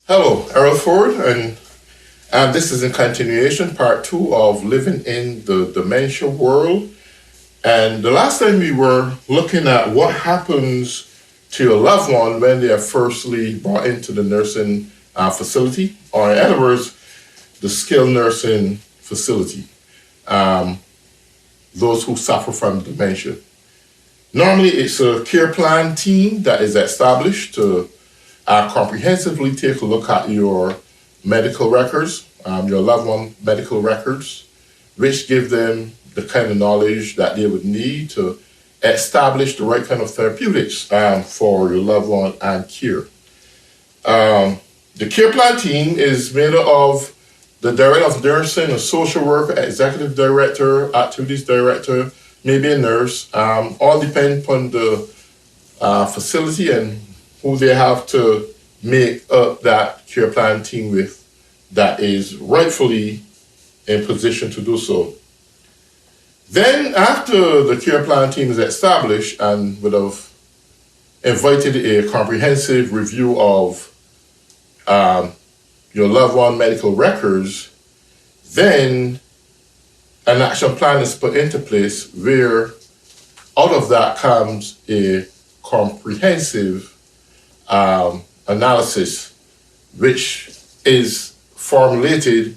Hello, Errol Ford, and this is in continuation, part two of living in the dementia world. And the last time we were looking at what happens to your loved one when they are firstly brought into the nursing facility, or in other words, the skilled nursing facility, um, those who suffer from dementia. Normally, it's a care plan team that is established to comprehensively take a look at your medical records, your loved one medical records, which give them the kind of knowledge that they would need to establish the right kind of therapeutics for your loved one and care. The care plan team is made up of the director of nursing, a social worker, executive director, activities director, maybe a nurse, all depend upon the facility and who they have to make up that care plan team with that is rightfully in position to do so. Then, after the care plan team is established and would have invited a comprehensive review of your loved one medical records, then an action plan is put into place where out of that comes a comprehensive analysis, which is formulated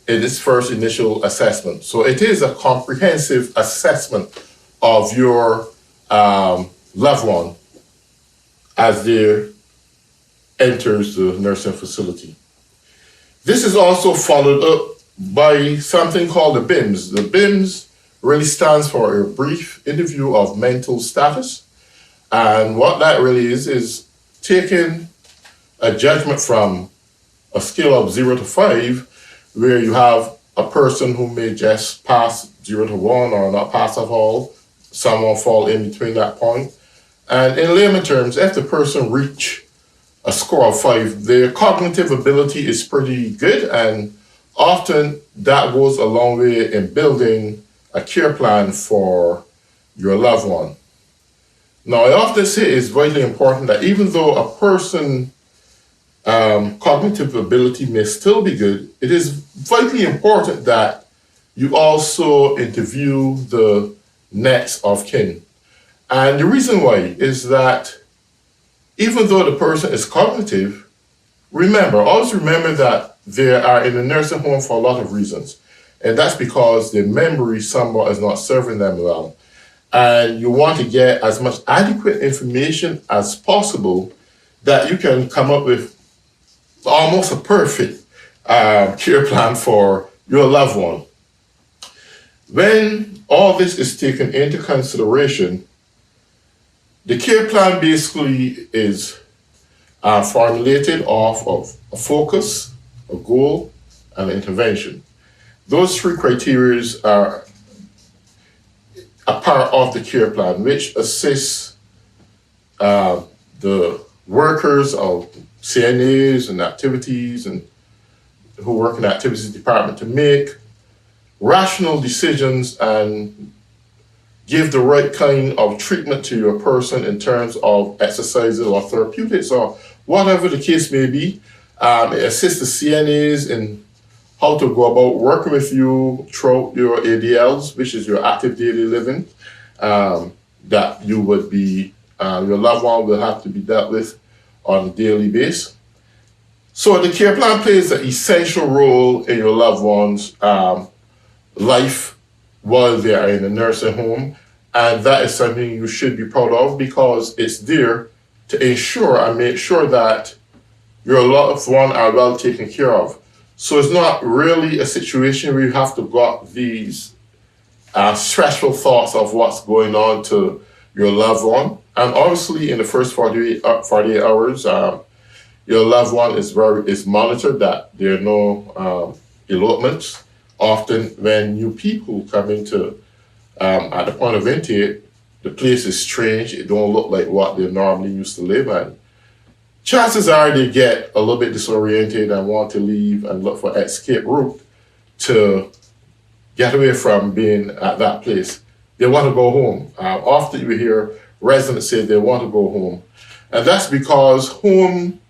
in this first initial assessment. So it is a comprehensive assessment of your loved one as they enters the nursing facility. This is also followed up by something called the BIMS. The BIMS really stands for a brief interview of mental status. And what that really is taking a judgment from a scale of 0 to 5, where you have a person who may just pass 0 to 1 or not pass at all, someone fall in between that point. And in layman terms, if the person reach a score of 5, their cognitive ability is pretty good, and often that goes a long way in building a care plan for your loved one. Now, I often say it's vitally important that even though a person cognitive ability may still be good, it is vitally important that you also interview the next of kin. And the reason why is that even though the person is cognitive, always remember that they are in a nursing home for a lot of reasons. And that's because their memory somewhat is not serving them well. And you want to get as much adequate information as possible that you can come up with almost a perfect care plan for your loved one. When all this is taken into consideration, the care plan basically is formulated off of a focus, a goal, and an intervention. Those three criteria are a part of the care plan, which assists the workers of CNAs and activities and who work in the activities department to make rational decisions and give the right kind of treatment to your person in terms of exercises or therapeutics or whatever the case may be. It assists the CNAs in how to go about working with you throughout your ADLs, which is your active daily living, that you would be, your loved one will have to be dealt with on a daily basis. So the care plan plays an essential role in your loved one's life while they are in a nursing home. And that is something you should be proud of because it's there to ensure and make sure that your loved one are well taken care of. So it's not really a situation where you have to got these stressful thoughts of what's going on to your loved one. And obviously in the first 48 hours, your loved one is monitored that there are no elopements. Often when new people come into at the point of intake, the place is strange. It don't look like what they normally used to live in. Chances are they get a little bit disoriented and want to leave and look for escape route to get away from being at that place. They want to go home. Often you hear residents say they want to go home. And that's because home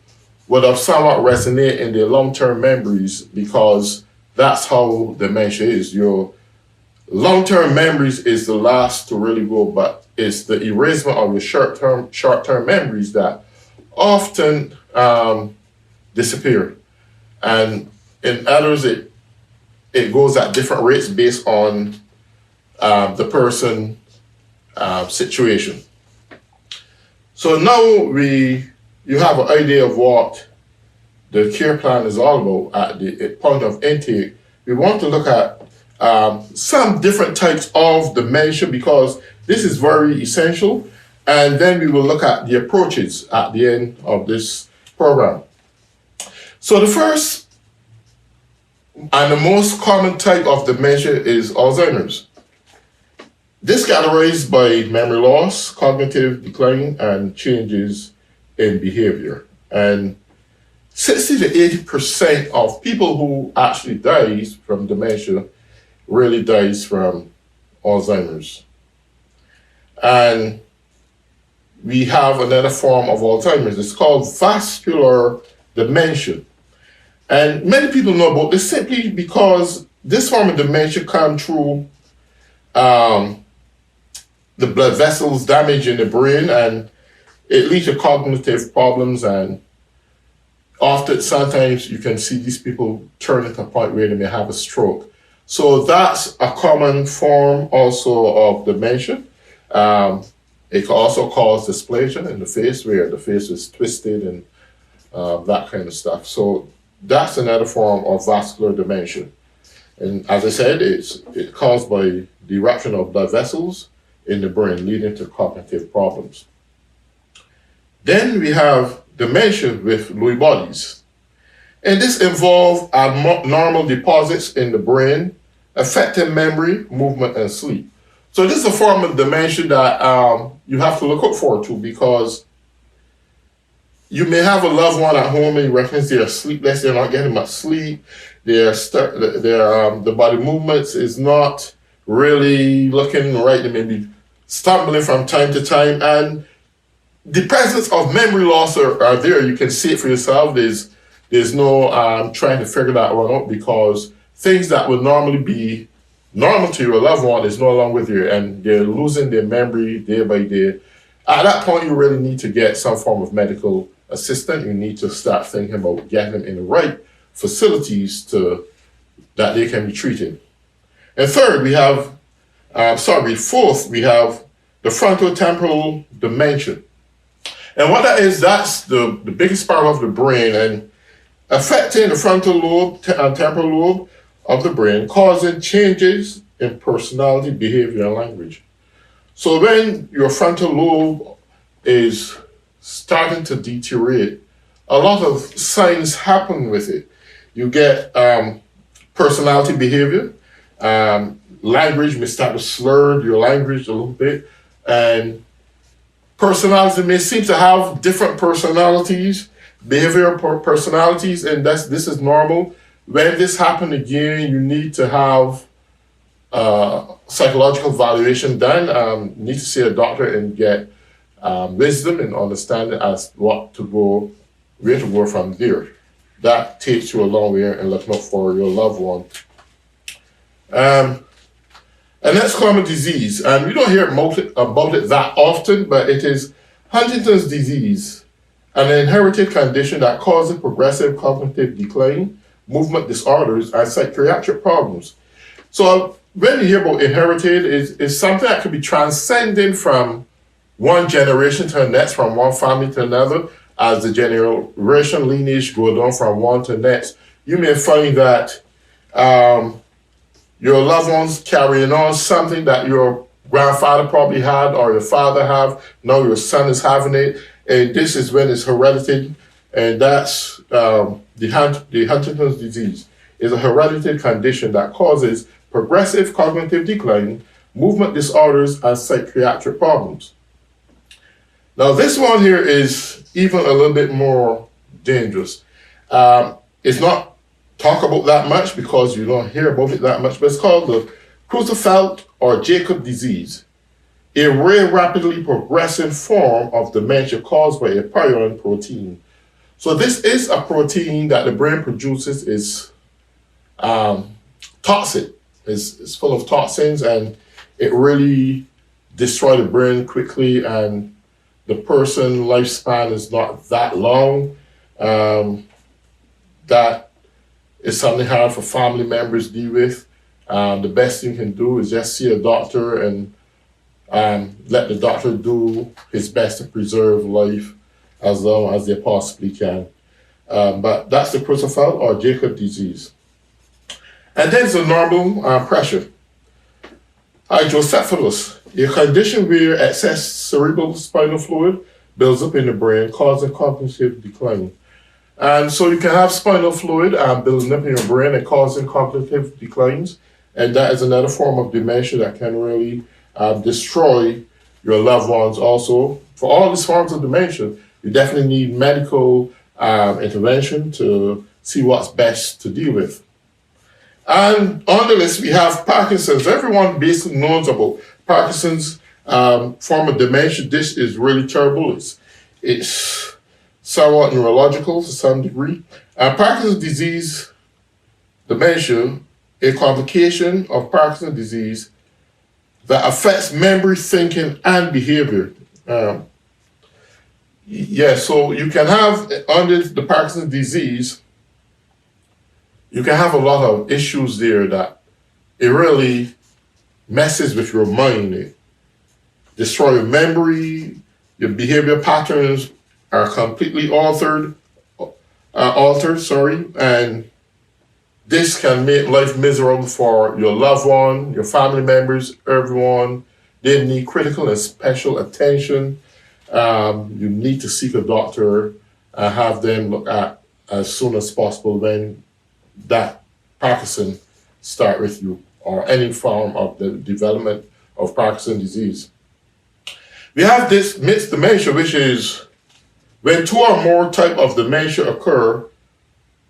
would have somewhat resonate in their long-term memories, because that's how dementia is. Your long-term memories is the last to really go, but it's the erasement of your short-term memories that often disappear. And in others, it goes at different rates based on the person situation. So now you have an idea of what the care plan is all about at the point of intake. We want to look at some different types of dementia, because this is very essential. And then we will look at the approaches at the end of this program. So the first and the most common type of dementia is Alzheimer's. This categorized by memory loss, cognitive decline, and changes in behavior. And 60 to 80% of people who actually dies from dementia really dies from Alzheimer's. And we have another form of Alzheimer's. It's called vascular dementia. And many people know about this simply because this form of dementia comes through the blood vessels damage in the brain, and it leads to cognitive problems. And often, sometimes you can see these people turn at a point where they may have a stroke. So that's a common form also of dementia. It can also cause dysplasia in the face, where the face is twisted and that kind of stuff. So that's another form of vascular dementia. And as I said, it's caused by the eruption of blood vessels in the brain, leading to cognitive problems. Then we have dementia with Lewy bodies. And this involves abnormal deposits in the brain, affecting memory, movement, and sleep. So this is a form of dementia that you have to look out for too, because you may have a loved one at home and you recognize they're sleepless, they're not getting much sleep, the body movements is not really looking right, they may be stumbling from time to time, and the presence of memory loss are there. You can see it for yourself. There's no trying to figure that one out, because things that would normally be normal to your loved one is no longer with you, and they're losing their memory day by day. At that point, you really need to get some form of medical assistance. You need to start thinking about getting them in the right facilities that they can be treated. And fourth, we have the frontotemporal dementia. And what that is, that's the biggest part of the brain, and affecting the frontal lobe and temporal lobe of the brain, causing changes in personality, behavior, and language. So when your frontal lobe is starting to deteriorate, a lot of signs happen with it. You get personality behavior, language may start to slur your language a little bit, and personality may seem to have different personalities, behavioral personalities, and this is normal. When this happens again, you need to have psychological evaluation done. You need to see a doctor and get wisdom and understanding as where to go from there. That takes you a long way in looking out for your loved one. And that's common disease. And we don't hear about it that often, but it is Huntington's disease, an inherited condition that causes progressive cognitive decline, movement disorders, and psychiatric problems. So when you hear about inherited, it's something that could be transcending from one generation to the next, from one family to another. As the generation lineage goes on from one to the next, you may find that your loved ones carrying on something that your grandfather probably had or your father have. Now your son is having it, and this is when it's hereditary, and that's the Huntington's disease is a hereditary condition that causes progressive cognitive decline, movement disorders, and psychiatric problems. Now this one here is even a little bit more dangerous. It's not talk about that much because you don't hear about it that much, but it's called the Creutzfeldt or Jacob disease, a rare rapidly progressing form of dementia caused by a prion protein. So this is a protein that the brain produces. Is toxic. It's full of toxins, and it really destroys the brain quickly, and the person lifespan is not that long. That is something hard for family members to deal with. The best thing you can do is just see a doctor and let the doctor do his best to preserve life as long as they possibly can. But that's the Creutzfeldt or Jacob disease. And then the normal pressure. Hydrocephalus, a condition where excess cerebral spinal fluid builds up in the brain, causing cognitive decline. And so you can have spinal fluid building up in your brain and causing cognitive declines. And that is another form of dementia that can really destroy your loved ones also. For all these forms of dementia, you definitely need medical intervention to see what's best to deal with. And on the list, we have Parkinson's. Everyone basically knows about Parkinson's form of dementia. This is really terrible. It's somewhat neurological to some degree. Parkinson's disease, dementia, a complication of Parkinson's disease that affects memory, thinking, and behavior. So you can have, under the Parkinson's disease, you can have a lot of issues there that it really messes with your mind. It destroys your memory, your behavior patterns are completely altered, and this can make life miserable for your loved one, your family members, everyone. They need critical and special attention. You need to seek a doctor and have them look at as soon as possible when that Parkinson start with you, or any form of the development of Parkinson's disease. We have this mixed dementia, which is when two or more type of dementia occur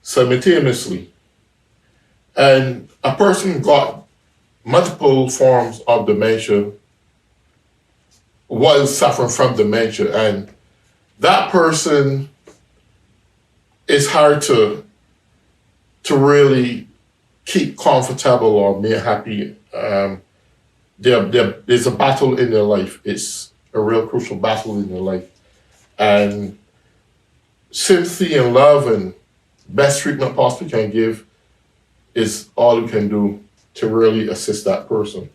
simultaneously. And a person got multiple forms of dementia while suffering from dementia, and that person is hard to really keep comfortable or be happy. There's a battle in their life. It's a real crucial battle in their life. And sympathy and love and best treatment possible can give is all you can do to really assist that person.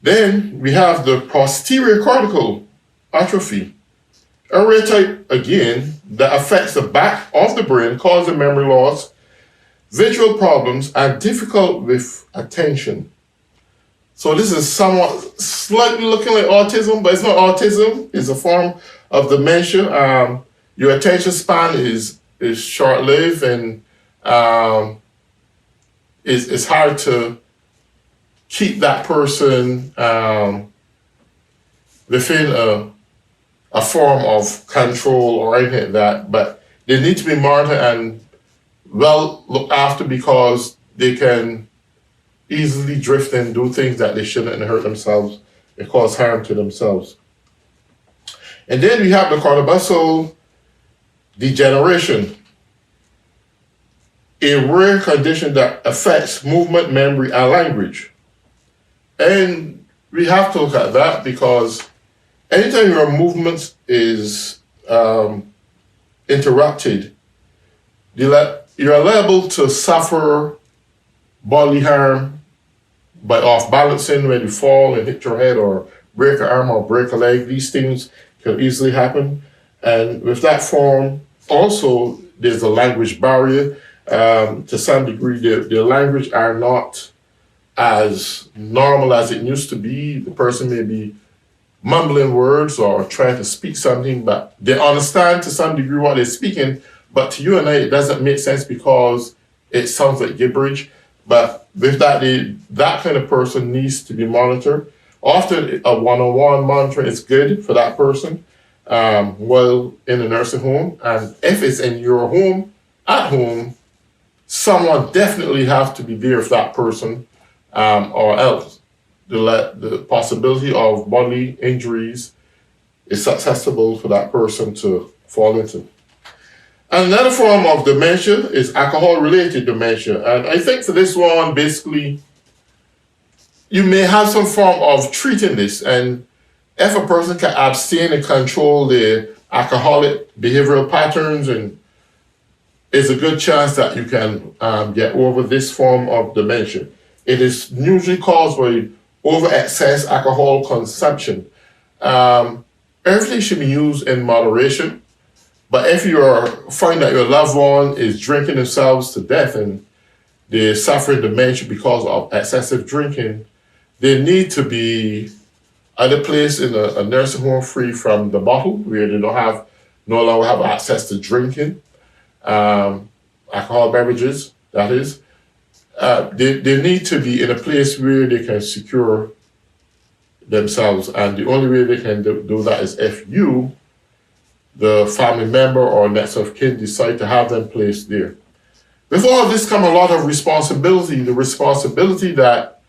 Then we have the posterior cortical atrophy, a rare type, again, that affects the back of the brain, causing memory loss, visual problems, and difficult with attention. So this is somewhat slightly looking like autism, but it's not autism. It's a form of dementia. Your attention span is short-lived, and it's hard to keep that person within a form of control or anything like that, but they need to be monitored and well looked after, because they can easily drift and do things that they shouldn't and hurt themselves and cause harm to themselves. And then we have the corpuscle degeneration, a rare condition that affects movement, memory, and language. And we have to look at that, because anytime your movement is interrupted, you're liable to suffer bodily harm by off balancing when you fall and hit your head, or break an arm or break a leg. These things can easily happen. And with that form, also, there's a language barrier. To some degree, the language are not as normal as it used to be. The person may be mumbling words or trying to speak something, but they understand to some degree what they're speaking. But to you and I, it doesn't make sense because it sounds like gibberish. But with that, that kind of person needs to be monitored. Often a one-on-one monitoring is good for that person while in a nursing home. And if it's in your home, at home, someone definitely have to be there with that person, or else the possibility of bodily injuries is susceptible for that person to fall into. Another form of dementia is alcohol-related dementia. And I think for this one, basically, you may have some form of treating this. And if a person can abstain and control their alcoholic behavioral patterns, and it's a good chance that you can get over this form of dementia. It is usually caused by over excess alcohol consumption. Everything should be used in moderation. But if you find that your loved one is drinking themselves to death and they're suffering dementia because of excessive drinking, they need to be either placed in a nursing home free from the bottle, where they no longer have access to drinking alcohol beverages, that is. They need to be in a place where they can secure themselves. And the only way they can do that is if you, the family member or next of kin, decide to have them placed there. With all of this come a lot of responsibility. The responsibility that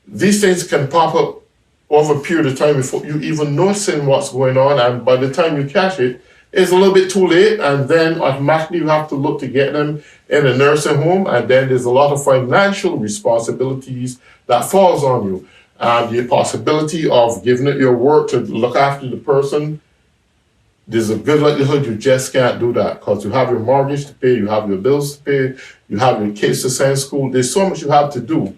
these things can pop up over a period of time before you even noticing what's going on, and by the time you catch it, it's a little bit too late, and then automatically you have to look to get them in a nursing home, and then there's a lot of financial responsibilities that falls on you. The possibility of giving it your work to look after the person, there's a good likelihood you just can't do that because you have your mortgage to pay, you have your bills to pay, you have your kids to send to school. There's so much you have to do.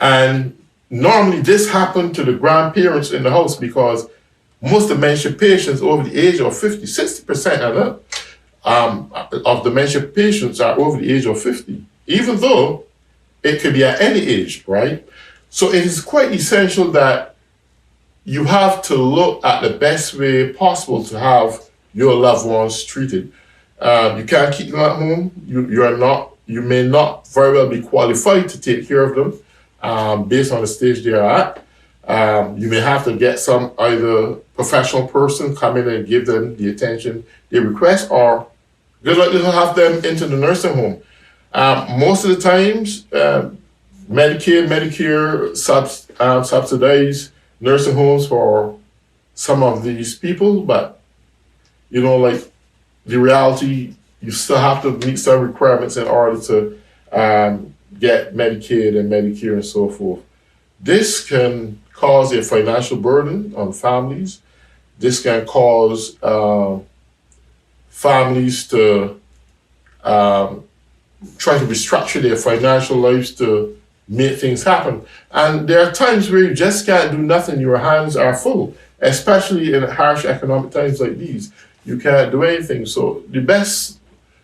And normally this happens to the grandparents in the house because most dementia patients over the age of 50, 60% of dementia patients are over the age of 50, even though it could be at any age, right? So it is quite essential that you have to look at the best way possible to have your loved ones treated. You can't keep them at home. You may not very well be qualified to take care of them based on the stage they are at. You may have to get some either professional person come in and give them the attention they request, or good likelihood to have them into the nursing home. Most of the times, Medicare subsidize nursing homes for some of these people, but like the reality, you still have to meet some requirements in order to get Medicaid and Medicare and so forth. This can cause a financial burden on families. This can cause families to try to restructure their financial lives to make things happen. And there are times where you just can't do nothing. Your hands are full, especially in harsh economic times like these. You can't do anything. So the best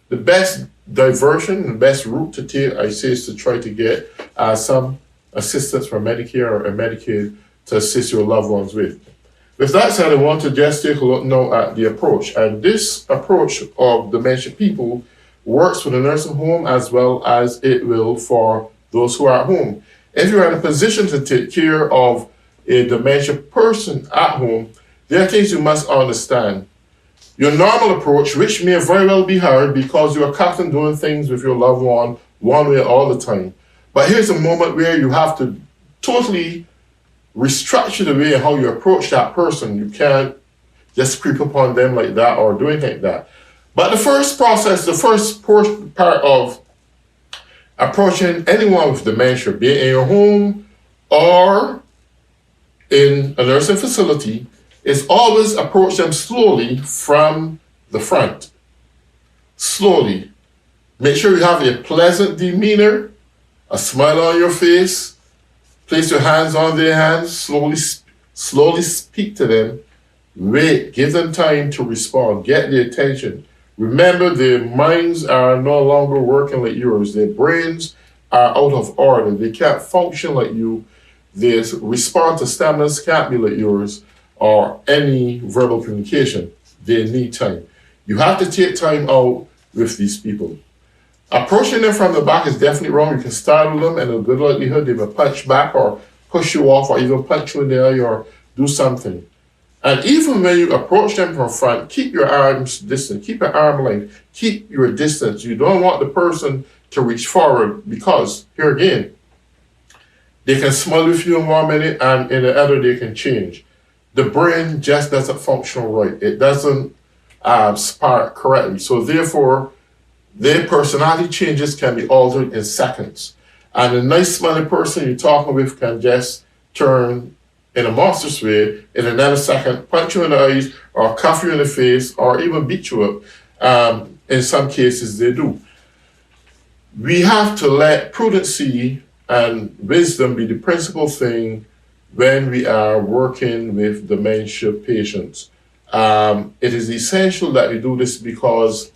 diversion, the best route to take, I say, is to try to get some assistance from Medicare or Medicaid to assist your loved ones with. With that said, I want to just take a look now at the approach. And this approach of dementia people works for the nursing home as well as it will for those who are at home. If you're in a position to take care of a dementia person at home, there are things you must understand. Your normal approach, which may very well be hard because you are accustomed doing things with your loved one way all the time. But here's a moment where you have to totally restructure the way how you approach that person. You can't just creep upon them like that or do anything like that. But the first part of approaching anyone with dementia, be it in your home or in a nursing facility, is always approach them slowly from the front. Slowly. Make sure you have a pleasant demeanor, a smile on your face. Place your hands on their hands. Slowly speak to them. Wait. Give them time to respond. Get their attention. Remember, their minds are no longer working like yours. Their brains are out of order. They can't function like you. Their response to stimulus can't be like yours or any verbal communication. They need time. You have to take time out with these people. Approaching them from the back is definitely wrong. You can startle them, and a good likelihood they will punch back or push you off or even punch you in the eye or do something. And even when you approach them from front, keep your arms distant, keep your arm length, keep your distance. You don't want the person to reach forward because, here again, they can smile with you in 1 minute and in the other they can change. The brain just doesn't function right. It doesn't spark correctly. So therefore, their personality changes can be altered in seconds. And a nice smiling person you're talking with can just turn in a monstrous way in another second, punch you in the eyes, or cuff you in the face, or even beat you up. In some cases, they do. We have to let prudency and wisdom be the principal thing when we are working with dementia patients. It is essential that we do this because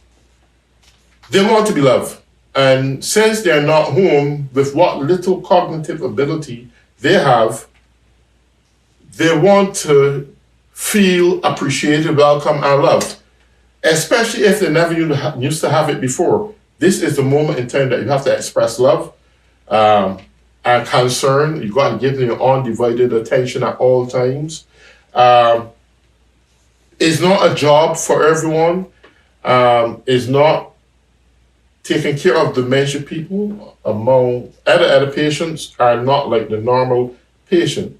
they want to be loved. And since they're not home with what little cognitive ability they have, they want to feel appreciated, welcome, and loved, especially if they never used to have it before. This is the moment in time that you have to express love and concern. You've got to give them your undivided attention at all times. It's not a job for everyone. It's not taking care of dementia people among other patients are not like the normal patient.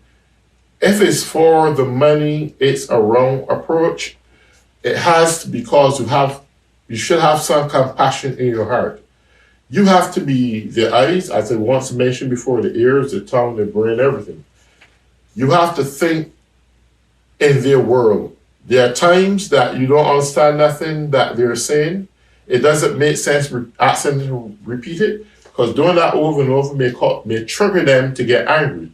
If it's for the money, it's a wrong approach. It has to, because you should have some compassion in your heart. You have to be the eyes, as I once mentioned before, the ears, the tongue, the brain, everything. You have to think in their world. There are times that you don't understand nothing that they're saying. It doesn't make sense asking them to repeat it, because doing that over and over may trigger them to get angry.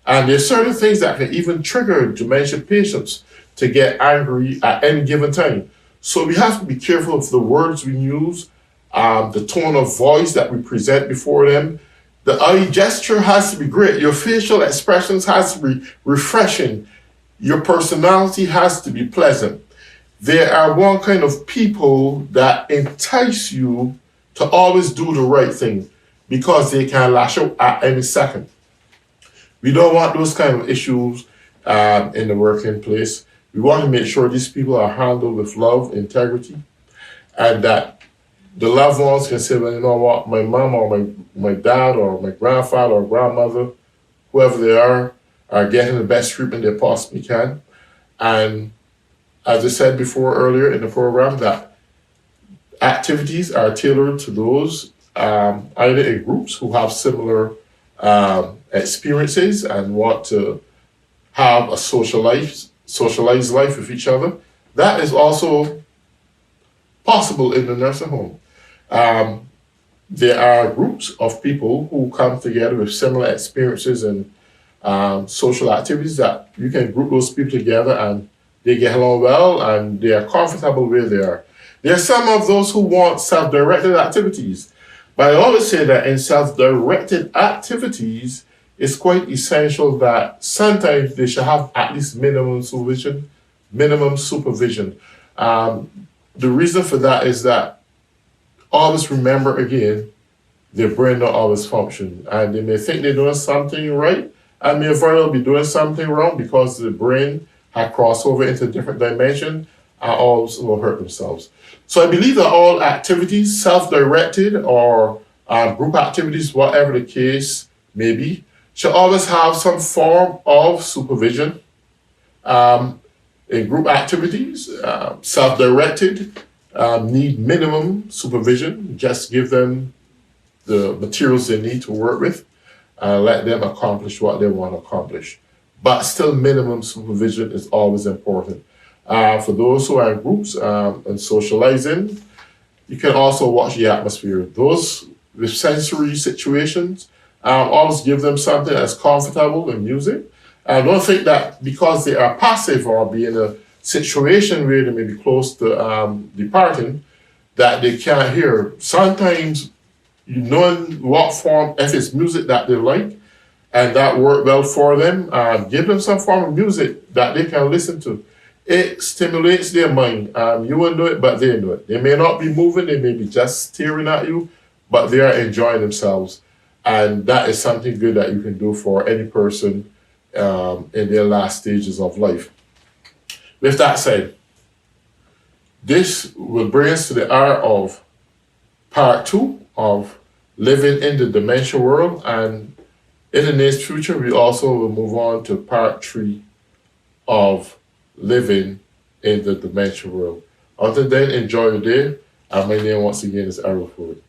And there's certain things that can even trigger dementia patients to get angry at any given time. So we have to be careful of the words we use, the tone of voice that we present before them. The eye gesture has to be great. Your facial expressions has to be refreshing. Your personality has to be pleasant. There are one kind of people that entice you to always do the right thing because they can lash out at any second. We don't want those kind of issues in the working place. We want to make sure these people are handled with love, integrity, and that the loved ones can say, well, you know what, my mom or my dad or my grandfather or grandmother, whoever they are getting the best treatment they possibly can. And as I said before earlier in the program, that activities are tailored to those either in groups who have similar experiences and want to have a socialized life with each other. That is also possible in the nursing home. There are groups of people who come together with similar experiences and social activities that you can group those people together and they get along well and they are comfortable where they are. There are some of those who want self-directed activities. But I always say that in self-directed activities, it's quite essential that sometimes they should have at least minimum supervision. The reason for that is that always remember again, their brain don't always function. And they may think they're doing something right and may very well be doing something wrong because the brain had crossed over into a different dimension and also will hurt themselves. So I believe that all activities, self-directed or group activities, whatever the case may be, should always have some form of supervision. In group activities, self-directed, need minimum supervision. Just give them the materials they need to work with, let them accomplish what they want to accomplish. But still minimum supervision is always important. For those who are in groups and socializing, you can also watch the atmosphere. Those with sensory situations, always give them something that's comfortable in music. I don't think that because they are passive or be in a situation where they may be close to departing, that they can't hear. Sometimes you know what form, if it's music that they like and that work well for them, give them some form of music that they can listen to. It stimulates their mind. You won't know it, but they know it. They may not be moving, they may be just staring at you, but they are enjoying themselves. And that is something good that you can do for any person in their last stages of life. With that said, this will bring us to the hour of part 2 of living in the dementia world. And in the near future, we also will move on to part 3 of living in the dementia world. Until then, enjoy your day. And my name once again is Errol Ford.